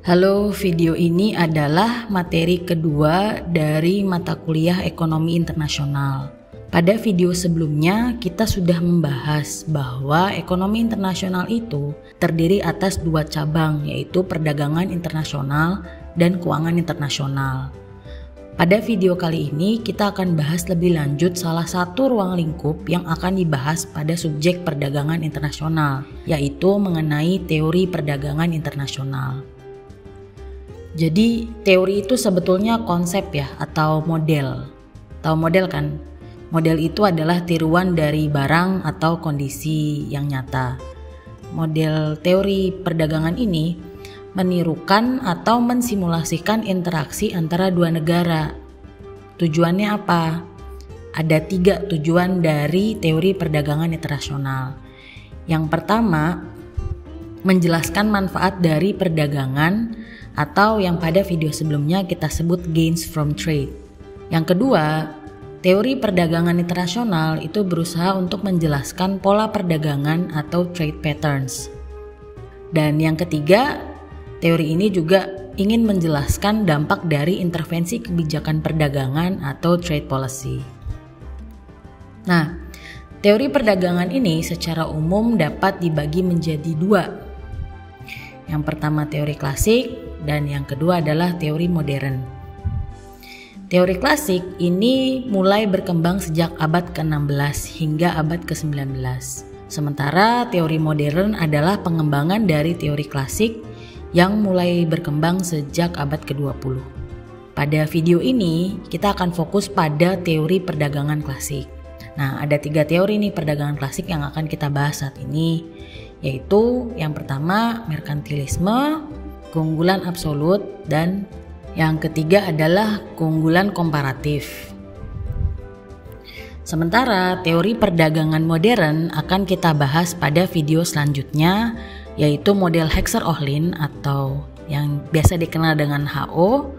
Halo, video ini adalah materi kedua dari mata kuliah Ekonomi Internasional. Pada video sebelumnya kita sudah membahas bahwa ekonomi internasional itu terdiri atas dua cabang, yaitu perdagangan internasional dan keuangan internasional. Pada video kali ini kita akan bahas lebih lanjut salah satu ruang lingkup yang akan dibahas pada subjek perdagangan internasional, yaitu mengenai teori perdagangan internasional. Jadi teori itu sebetulnya konsep ya, atau model. Tahu model kan? Model itu adalah tiruan dari barang atau kondisi yang nyata. Model teori perdagangan ini menirukan atau mensimulasikan interaksi antara dua negara. Tujuannya apa? Ada 3 tujuan dari teori perdagangan internasional. Yang pertama, menjelaskan manfaat dari perdagangan atau yang pada video sebelumnya kita sebut gains from trade. Yang kedua, teori perdagangan internasional itu berusaha untuk menjelaskan pola perdagangan atau trade patterns. Dan yang ketiga, teori ini juga ingin menjelaskan dampak dari intervensi kebijakan perdagangan atau trade policy. Nah, teori perdagangan ini secara umum dapat dibagi menjadi 2. Yang pertama teori klasik dan yang kedua adalah teori modern. Teori klasik ini mulai berkembang sejak abad ke-16 hingga abad ke-19. Sementara teori modern adalah pengembangan dari teori klasik yang mulai berkembang sejak abad ke-20. Pada video ini kita akan fokus pada teori perdagangan klasik. Nah, ada 3 teori nih perdagangan klasik yang akan kita bahas saat ini, yaitu yang pertama merkantilisme, keunggulan absolut, dan yang ketiga adalah keunggulan komparatif. Sementara teori perdagangan modern akan kita bahas pada video selanjutnya, yaitu model Hexer-Ohlin atau yang biasa dikenal dengan HO.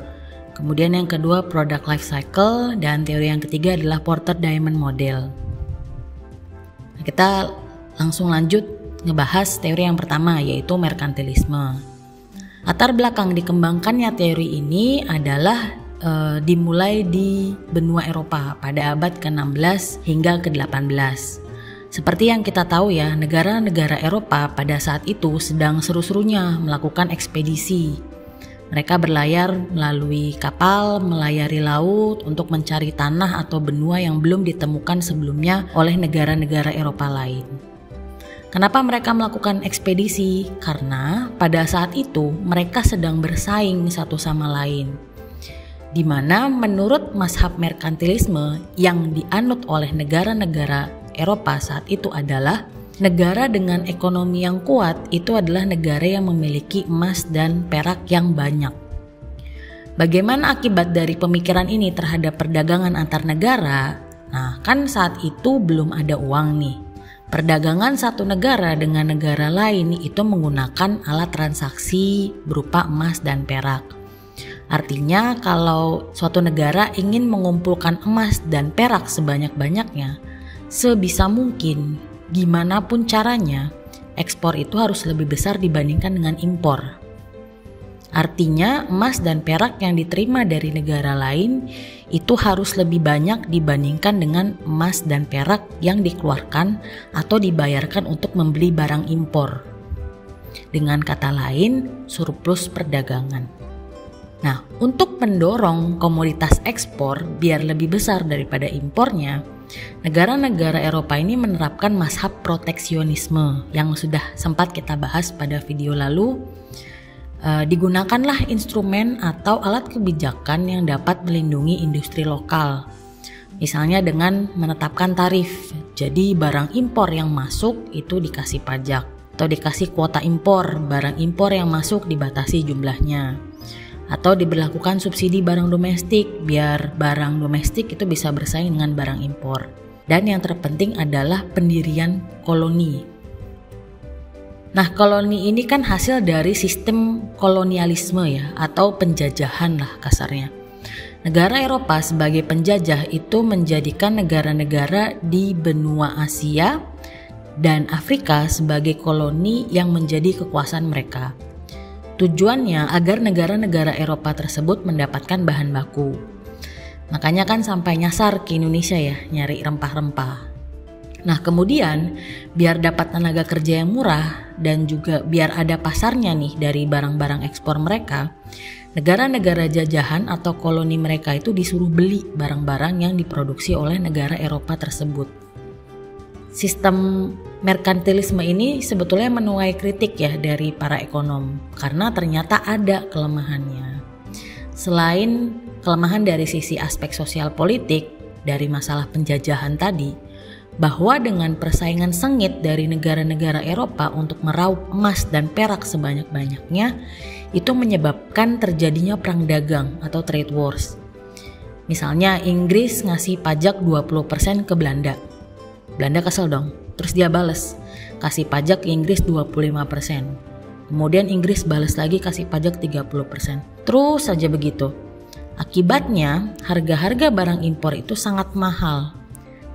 Kemudian yang kedua product life cycle, dan teori yang ketiga adalah Porter-Diamond model. Nah, kita langsung lanjut ngebahas teori yang pertama, yaitu merkantilisme. Latar belakang dikembangkannya teori ini adalah dimulai di benua Eropa pada abad ke-16 hingga ke-18. Seperti yang kita tahu ya, negara-negara Eropa pada saat itu sedang seru-serunya melakukan ekspedisi. Mereka berlayar melalui kapal, melayari laut untuk mencari tanah atau benua yang belum ditemukan sebelumnya oleh negara-negara Eropa lain. Kenapa mereka melakukan ekspedisi? Karena pada saat itu mereka sedang bersaing satu sama lain. Di mana menurut mazhab merkantilisme yang dianut oleh negara-negara Eropa saat itu adalah negara dengan ekonomi yang kuat itu adalah negara yang memiliki emas dan perak yang banyak. Bagaimana akibat dari pemikiran ini terhadap perdagangan antar negara? Nah, kan saat itu belum ada uang nih. Perdagangan satu negara dengan negara lain itu menggunakan alat transaksi berupa emas dan perak. Artinya kalau suatu negara ingin mengumpulkan emas dan perak sebanyak-banyaknya, sebisa mungkin, gimana pun caranya, ekspor itu harus lebih besar dibandingkan dengan impor. Artinya emas dan perak yang diterima dari negara lain itu harus lebih banyak dibandingkan dengan emas dan perak yang dikeluarkan atau dibayarkan untuk membeli barang impor. Dengan kata lain, surplus perdagangan. Nah, untuk mendorong komoditas ekspor biar lebih besar daripada impornya, negara-negara Eropa ini menerapkan mazhab proteksionisme yang sudah sempat kita bahas pada video lalu. Digunakanlah instrumen atau alat kebijakan yang dapat melindungi industri lokal. Misalnya dengan menetapkan tarif. Jadi barang impor yang masuk itu dikasih pajak atau dikasih kuota impor, barang impor yang masuk dibatasi jumlahnya. Atau diberlakukan subsidi barang domestik biar barang domestik itu bisa bersaing dengan barang impor. Dan yang terpenting adalah pendirian koloni. Nah, koloni ini kan hasil dari sistem kolonialisme ya, atau penjajahan lah kasarnya. Negara Eropa sebagai penjajah itu menjadikan negara-negara di benua Asia dan Afrika sebagai koloni yang menjadi kekuasaan mereka. Tujuannya agar negara-negara Eropa tersebut mendapatkan bahan baku. Makanya kan sampai nyasar ke Indonesia ya, nyari rempah-rempah. Nah kemudian biar dapat tenaga kerja yang murah dan juga biar ada pasarnya nih dari barang-barang ekspor mereka, negara-negara jajahan atau koloni mereka itu disuruh beli barang-barang yang diproduksi oleh negara Eropa tersebut. Sistem merkantilisme ini sebetulnya menuai kritik ya dari para ekonom karena ternyata ada kelemahannya. Selain kelemahan dari sisi aspek sosial politik dari masalah penjajahan tadi, bahwa dengan persaingan sengit dari negara-negara Eropa untuk meraup emas dan perak sebanyak-banyaknya, itu menyebabkan terjadinya perang dagang atau trade wars. Misalnya Inggris ngasih pajak 20% ke Belanda. Belanda kesel dong, terus dia bales, kasih pajak ke Inggris 25%. Kemudian Inggris balas lagi kasih pajak 30%. Terus saja begitu. Akibatnya harga-harga barang impor itu sangat mahal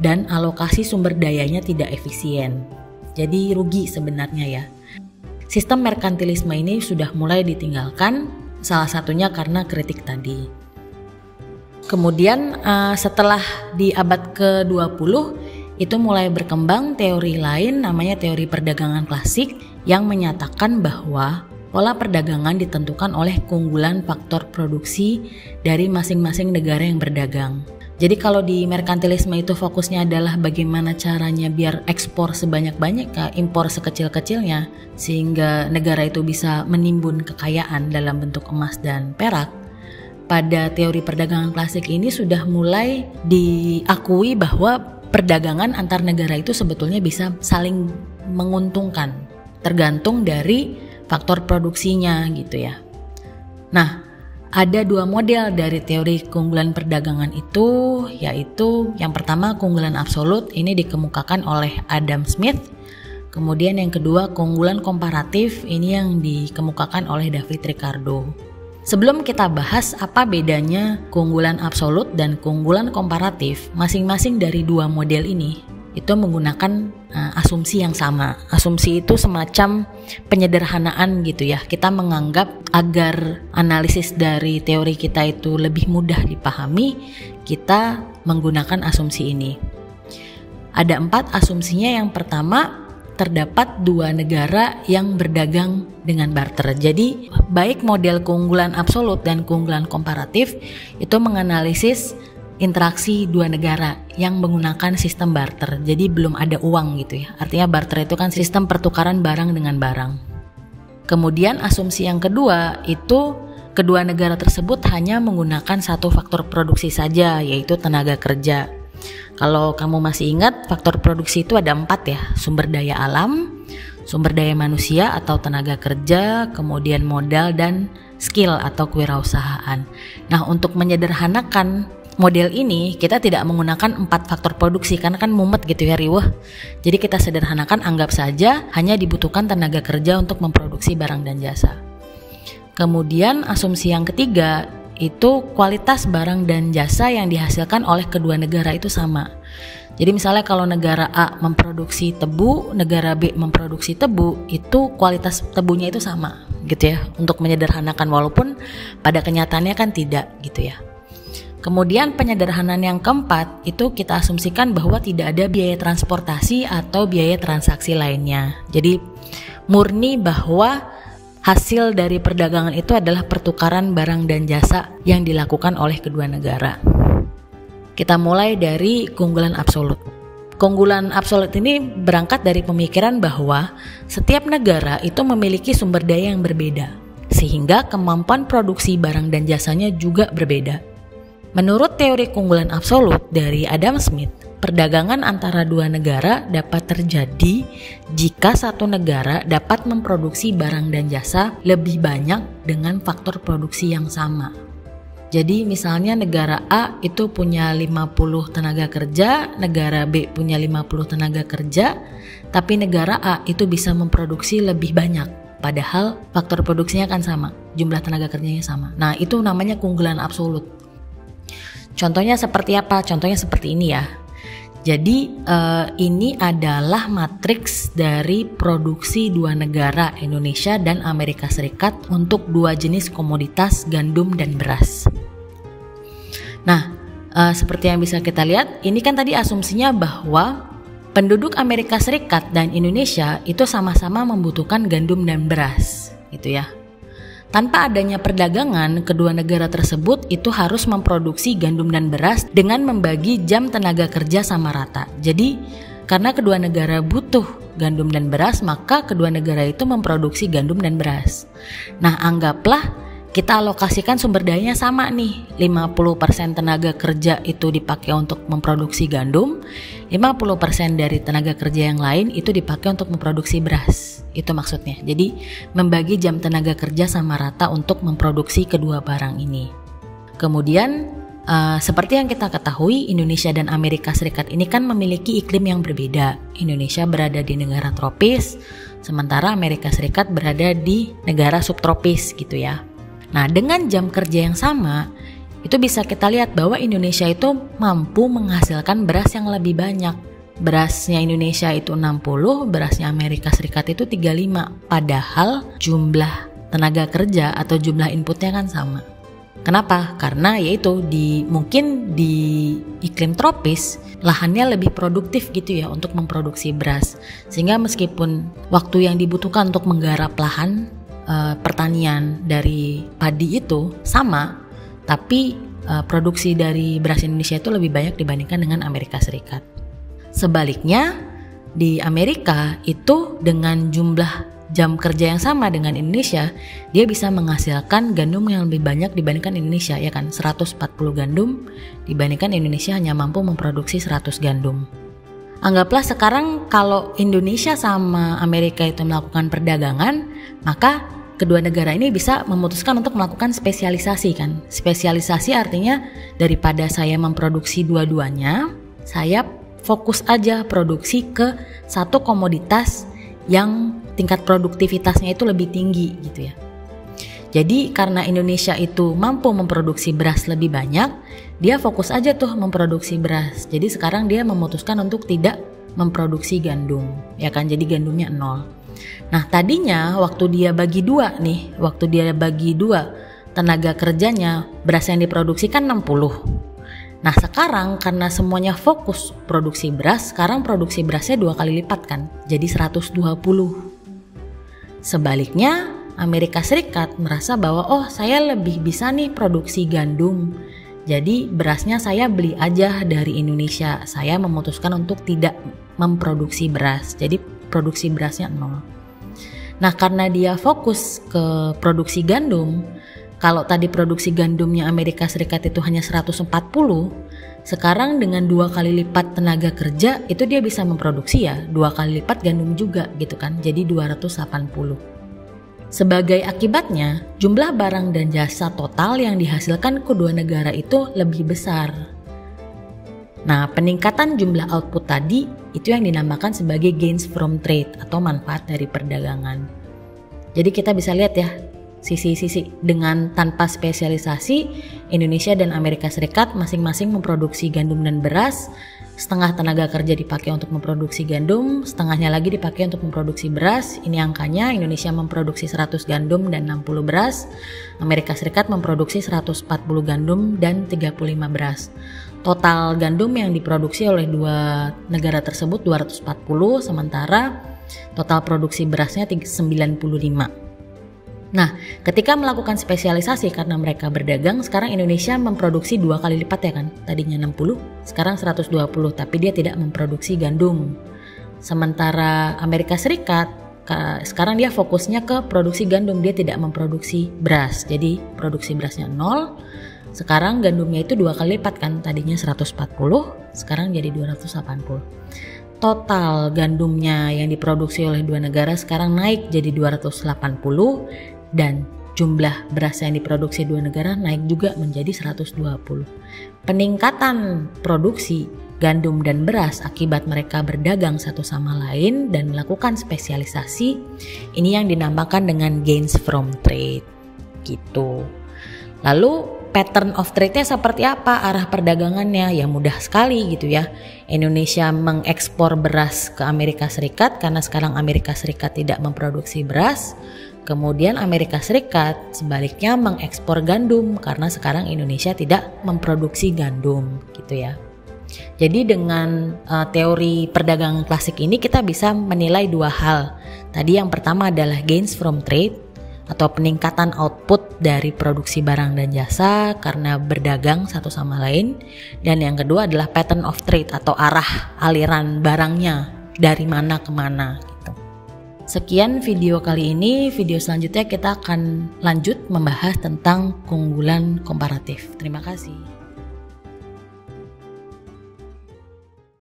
dan alokasi sumber dayanya tidak efisien. Jadi rugi sebenarnya ya. Sistem merkantilisme ini sudah mulai ditinggalkan, salah satunya karena kritik tadi. Kemudian setelah di abad ke-20 itu mulai berkembang teori lain namanya teori perdagangan klasik yang menyatakan bahwa pola perdagangan ditentukan oleh keunggulan faktor produksi dari masing-masing negara yang berdagang. Jadi kalau di merkantilisme itu fokusnya adalah bagaimana caranya biar ekspor sebanyak-banyaknya, impor sekecil-kecilnya, sehingga negara itu bisa menimbun kekayaan dalam bentuk emas dan perak. Pada teori perdagangan klasik ini sudah mulai diakui bahwa perdagangan antar negara itu sebetulnya bisa saling menguntungkan, tergantung dari faktor produksinya gitu ya. Nah, ada dua model dari teori keunggulan perdagangan itu, yaitu yang pertama keunggulan absolut, ini dikemukakan oleh Adam Smith. Kemudian yang kedua keunggulan komparatif, ini yang dikemukakan oleh David Ricardo. Sebelum kita bahas apa bedanya keunggulan absolut dan keunggulan komparatif, masing-masing dari dua model ini itu menggunakan asumsi yang sama. Asumsi itu semacam penyederhanaan gitu ya. Kita menganggap agar analisis dari teori kita itu lebih mudah dipahami, kita menggunakan asumsi ini. Ada 4 asumsinya. Yang pertama, terdapat 2 negara yang berdagang dengan barter. Jadi baik model keunggulan absolut dan keunggulan komparatif itu menganalisis interaksi 2 negara yang menggunakan sistem barter. Jadi belum ada uang gitu ya. Artinya barter itu kan sistem pertukaran barang dengan barang. Kemudian asumsi yang kedua itu kedua negara tersebut hanya menggunakan satu faktor produksi saja, yaitu tenaga kerja. Kalau kamu masih ingat, faktor produksi itu ada 4 ya, sumber daya alam, sumber daya manusia atau tenaga kerja, kemudian modal dan skill atau kewirausahaan. Nah, untuk menyederhanakan model ini, kita tidak menggunakan 4 faktor produksi karena kan mumet gitu ya, riweh. Jadi kita sederhanakan, anggap saja hanya dibutuhkan tenaga kerja untuk memproduksi barang dan jasa. Kemudian asumsi yang ketiga itu kualitas barang dan jasa yang dihasilkan oleh kedua negara itu sama. Jadi misalnya kalau negara A memproduksi tebu, negara B memproduksi tebu, itu kualitas tebunya itu sama gitu ya, untuk menyederhanakan, walaupun pada kenyataannya kan tidak gitu ya. Kemudian penyederhanaan yang keempat itu kita asumsikan bahwa tidak ada biaya transportasi atau biaya transaksi lainnya. Jadi murni bahwa hasil dari perdagangan itu adalah pertukaran barang dan jasa yang dilakukan oleh kedua negara. Kita mulai dari keunggulan absolut. Keunggulan absolut ini berangkat dari pemikiran bahwa setiap negara itu memiliki sumber daya yang berbeda, sehingga kemampuan produksi barang dan jasanya juga berbeda. Menurut teori keunggulan absolut dari Adam Smith, perdagangan antara dua negara dapat terjadi jika satu negara dapat memproduksi barang dan jasa lebih banyak dengan faktor produksi yang sama. Jadi misalnya negara A itu punya 50 tenaga kerja, negara B punya 50 tenaga kerja, tapi negara A itu bisa memproduksi lebih banyak. Padahal faktor produksinya kan sama, jumlah tenaga kerjanya sama. Nah, itu namanya keunggulan absolut. Contohnya seperti apa? Contohnya seperti ini ya. Jadi ini adalah matriks dari produksi dua negara, Indonesia dan Amerika Serikat, untuk dua jenis komoditas gandum dan beras. Nah, seperti yang bisa kita lihat, ini kan tadi asumsinya bahwa penduduk Amerika Serikat dan Indonesia itu sama-sama membutuhkan gandum dan beras, gitu ya. Tanpa adanya perdagangan, kedua negara tersebut itu harus memproduksi gandum dan beras dengan membagi jam tenaga kerja sama rata. Jadi, karena kedua negara butuh gandum dan beras, maka kedua negara itu memproduksi gandum dan beras. Nah, anggaplah kita alokasikan sumber dayanya sama nih, 50% tenaga kerja itu dipakai untuk memproduksi gandum, 50% dari tenaga kerja yang lain itu dipakai untuk memproduksi beras. Itu maksudnya. Jadi membagi jam tenaga kerja sama rata untuk memproduksi kedua barang ini. Kemudian seperti yang kita ketahui, Indonesia dan Amerika Serikat ini kan memiliki iklim yang berbeda. Indonesia berada di negara tropis, sementara Amerika Serikat berada di negara subtropis gitu ya. Nah, dengan jam kerja yang sama, itu bisa kita lihat bahwa Indonesia itu mampu menghasilkan beras yang lebih banyak. Berasnya Indonesia itu 60, berasnya Amerika Serikat itu 35. Padahal jumlah tenaga kerja atau jumlah inputnya kan sama. Kenapa? Karena yaitu mungkin di iklim tropis lahannya lebih produktif gitu ya untuk memproduksi beras. Sehingga meskipun waktu yang dibutuhkan untuk menggarap lahan pertanian dari padi itu sama, tapi produksi dari beras Indonesia itu lebih banyak dibandingkan dengan Amerika Serikat. Sebaliknya, di Amerika itu dengan jumlah jam kerja yang sama dengan Indonesia, dia bisa menghasilkan gandum yang lebih banyak dibandingkan Indonesia, ya kan? 140 gandum dibandingkan Indonesia hanya mampu memproduksi 100 gandum. Anggaplah sekarang kalau Indonesia sama Amerika itu melakukan perdagangan, maka kedua negara ini bisa memutuskan untuk melakukan spesialisasi kan. Spesialisasi artinya daripada saya memproduksi dua-duanya, saya fokus aja produksi ke satu komoditas yang tingkat produktivitasnya itu lebih tinggi gitu ya. Jadi karena Indonesia itu mampu memproduksi beras lebih banyak, dia fokus aja tuh memproduksi beras. Jadi sekarang dia memutuskan untuk tidak memproduksi gandum, ya kan, jadi gandumnya 0. Nah tadinya waktu dia bagi dua tenaga kerjanya, beras yang diproduksi kan 60. Nah sekarang karena semuanya fokus produksi beras, sekarang produksi berasnya 2 kali lipat kan, jadi 120. Sebaliknya Amerika Serikat merasa bahwa saya lebih bisa nih produksi gandum, jadi berasnya saya beli aja dari Indonesia. Saya memutuskan untuk tidak memproduksi beras, jadi produksi berasnya 0. Nah karena dia fokus ke produksi gandum, kalau tadi produksi gandumnya Amerika Serikat itu hanya 140, sekarang dengan 2 kali lipat tenaga kerja itu dia bisa memproduksi 2 kali lipat gandum juga gitu kan, jadi 280. Sebagai akibatnya, jumlah barang dan jasa total yang dihasilkan kedua negara itu lebih besar. Nah, peningkatan jumlah output tadi itu yang dinamakan sebagai gains from trade atau manfaat dari perdagangan. Jadi kita bisa lihat ya, sisi-sisi dengan tanpa spesialisasi, Indonesia dan Amerika Serikat masing-masing memproduksi gandum dan beras. Setengah tenaga kerja dipakai untuk memproduksi gandum, setengahnya lagi dipakai untuk memproduksi beras. Ini angkanya, Indonesia memproduksi 100 gandum dan 60 beras. Amerika Serikat memproduksi 140 gandum dan 35 beras. Total gandum yang diproduksi oleh dua negara tersebut 240, sementara total produksi berasnya 95. Nah, ketika melakukan spesialisasi karena mereka berdagang, sekarang Indonesia memproduksi 2 kali lipat ya kan. Tadinya 60, sekarang 120, tapi dia tidak memproduksi gandum. Sementara Amerika Serikat, sekarang dia fokusnya ke produksi gandum, dia tidak memproduksi beras. Jadi produksi berasnya 0, sekarang gandumnya itu 2 kali lipat kan. Tadinya 140, sekarang jadi 280. Total gandumnya yang diproduksi oleh dua negara sekarang naik jadi 280, dan jumlah beras yang diproduksi dua negara naik juga menjadi 120. Peningkatan produksi gandum dan beras akibat mereka berdagang satu sama lain dan melakukan spesialisasi, ini yang dinamakan dengan gains from trade gitu. Lalu pattern of trade-nya seperti apa, arah perdagangannya? Ya mudah sekali gitu ya. Indonesia mengekspor beras ke Amerika Serikat karena sekarang Amerika Serikat tidak memproduksi beras. Kemudian Amerika Serikat sebaliknya mengekspor gandum karena sekarang Indonesia tidak memproduksi gandum gitu ya. Jadi dengan teori perdagangan klasik ini kita bisa menilai dua hal. Tadi yang pertama adalah gains from trade atau peningkatan output dari produksi barang dan jasa karena berdagang satu sama lain. Dan yang kedua adalah pattern of trade atau arah aliran barangnya dari mana ke mana gitu. Sekian video kali ini. Video selanjutnya kita akan lanjut membahas tentang keunggulan komparatif. Terima kasih.